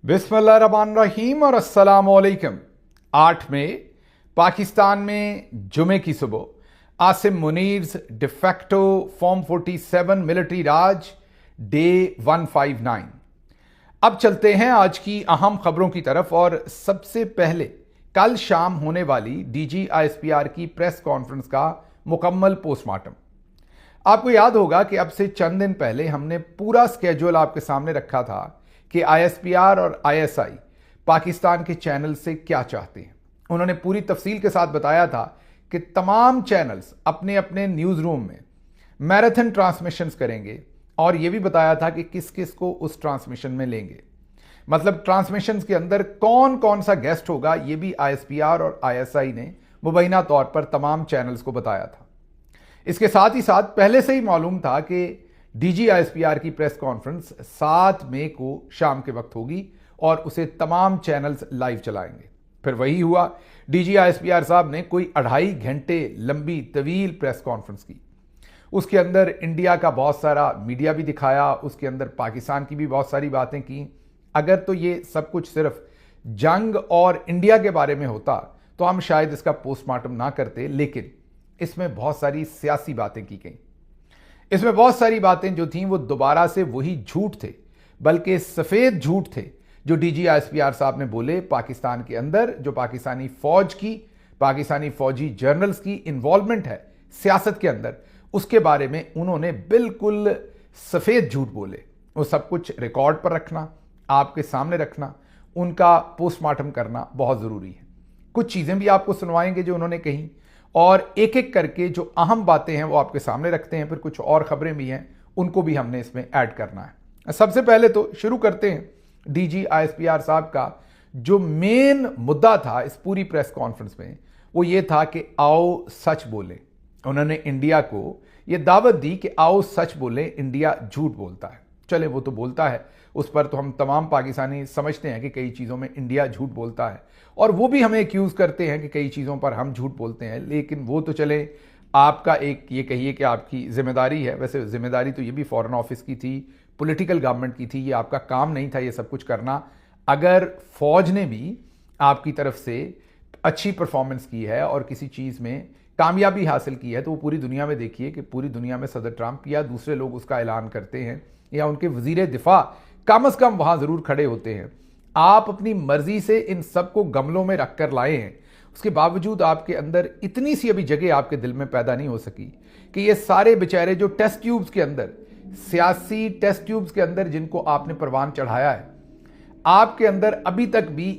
बिस्मिल्लाहिर्रहमानिर्रहीम और अस्सलामुअलैकुम। 8 मई पाकिस्तान में जुमे की सुबह आसिम मुनीर्स डिफेक्टो फॉर्म 47 मिलिट्री राज डे 159। अब चलते हैं आज की अहम खबरों की तरफ और सबसे पहले कल शाम होने वाली डीजी आईएसपीआर की प्रेस कॉन्फ्रेंस का मुकम्मल पोस्टमार्टम। आपको याद होगा कि अब से चंद दिन पहले हमने पूरा स्केड्यूल आपके सामने रखा था कि आईएसपीआर और आईएसआई पाकिस्तान के चैनल से क्या चाहते हैं। उन्होंने पूरी तफसील के साथ बताया था कि तमाम चैनल्स अपने अपने न्यूज़ रूम में मैराथन ट्रांसमिशंस करेंगे और यह भी बताया था कि किस किस को उस ट्रांसमिशन में लेंगे। मतलब ट्रांसमिशंस के अंदर कौन कौन सा गेस्ट होगा, यह भी आईएसपीआर और आईएसआई ने मुबैना तौर पर तमाम चैनल्स को बताया था। इसके साथ ही साथ पहले से ही मालूम था कि डीजी आईएसपीआर की प्रेस कॉन्फ्रेंस 7 मई को शाम के वक्त होगी और उसे तमाम चैनल्स लाइव चलाएंगे। फिर वही हुआ। डीजी आईएसपीआर साहब ने कोई 2.5 घंटे लंबी तवील प्रेस कॉन्फ्रेंस की। उसके अंदर इंडिया का बहुत सारा मीडिया भी दिखाया, उसके अंदर पाकिस्तान की भी बहुत सारी बातें की। अगर तो ये सब कुछ सिर्फ जंग और इंडिया के बारे में होता तो हम शायद इसका पोस्टमार्टम ना करते, लेकिन इसमें बहुत सारी सियासी बातें की गई। इसमें बहुत सारी बातें जो थीं वो दोबारा से वही झूठ थे, बल्कि सफ़ेद झूठ थे जो डीजी आईएसपीआर साहब ने बोले। पाकिस्तान के अंदर जो पाकिस्तानी फौज की, पाकिस्तानी फौजी जर्नल्स की इन्वॉल्वमेंट है सियासत के अंदर, उसके बारे में उन्होंने बिल्कुल सफ़ेद झूठ बोले। वो सब कुछ रिकॉर्ड पर रखना, आपके सामने रखना, उनका पोस्टमार्टम करना बहुत ज़रूरी है। कुछ चीज़ें भी आपको सुनवाएंगे जो उन्होंने कही और एक एक करके जो अहम बातें हैं वो आपके सामने रखते हैं। फिर कुछ और खबरें भी हैं, उनको भी हमने इसमें ऐड करना है। सबसे पहले तो शुरू करते हैं डीजी आईएसपीआर साहब का जो मेन मुद्दा था इस पूरी प्रेस कॉन्फ्रेंस में, वो ये था कि आओ सच बोले। उन्होंने इंडिया को ये दावत दी कि आओ सच बोले, इंडिया झूठ बोलता है। चले वो तो बोलता है, उस पर तो हम तमाम पाकिस्तानी समझते हैं कि कई चीज़ों में इंडिया झूठ बोलता है और वो भी हमें एक्यूज़ करते हैं कि कई चीज़ों पर हम झूठ बोलते हैं। लेकिन वो तो चले, आपका एक ये कहिए कि आपकी जिम्मेदारी है। वैसे जिम्मेदारी तो ये भी फॉरेन ऑफिस की थी, पॉलिटिकल गवर्नमेंट की थी, ये आपका काम नहीं था ये सब कुछ करना। अगर फौज ने भी आपकी तरफ से अच्छी परफॉर्मेंस की है और किसी चीज़ में कामयाबी हासिल की है तो वो पूरी दुनिया में देखिए कि पूरी दुनिया में सदर ट्रंप या दूसरे लोग उसका ऐलान करते हैं या उनके वजीर दिफा कम से कम वहां जरूर खड़े होते हैं। आप अपनी मर्जी से इन सबको गमलों में रख कर लाए हैं, उसके बावजूद आपके अंदर इतनी सी अभी जगह आपके दिल में पैदा नहीं हो सकी कि ये सारे बेचारे जो टेस्ट ट्यूब्स के अंदर, सियासी टेस्ट ट्यूब्स के अंदर जिनको आपने परवान चढ़ाया है, आपके अंदर अभी तक भी